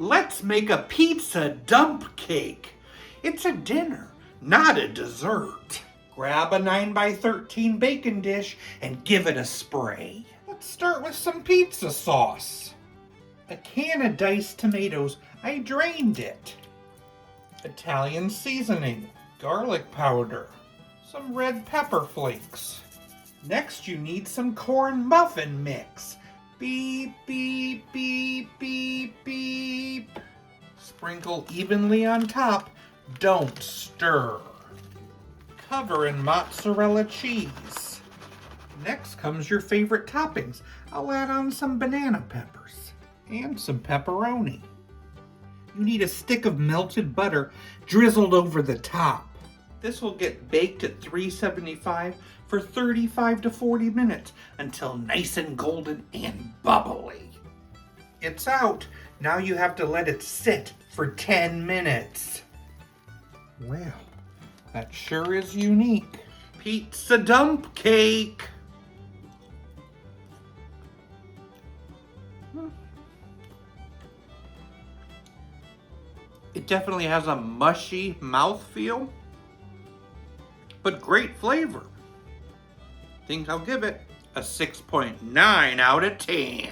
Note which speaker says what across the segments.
Speaker 1: Let's make a pizza dump cake. It's a dinner, not a dessert. Grab a 9x13 baking dish and give it a spray. Let's start with some pizza sauce. A can of diced tomatoes, I drained it. Italian seasoning, garlic powder, some red pepper flakes. Next you need some corn muffin mix. Beep, beep, beep, beep, beep. Sprinkle evenly on top, don't stir. Cover in mozzarella cheese. Next comes your favorite toppings. I'll add on some banana peppers and some pepperoni. You need a stick of melted butter drizzled over the top. This will get baked at 375 for 35 to 40 minutes until nice and golden and bubbly. It's out. Now you have to let it sit for 10 minutes. Well, that sure is unique. Pizza dump cake. It definitely has a mushy mouthfeel, but great flavor. Think I'll give it a 6.9 out of 10.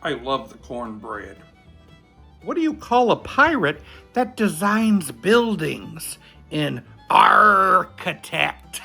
Speaker 1: I love the cornbread. What do you call a pirate that designs buildings? An architect.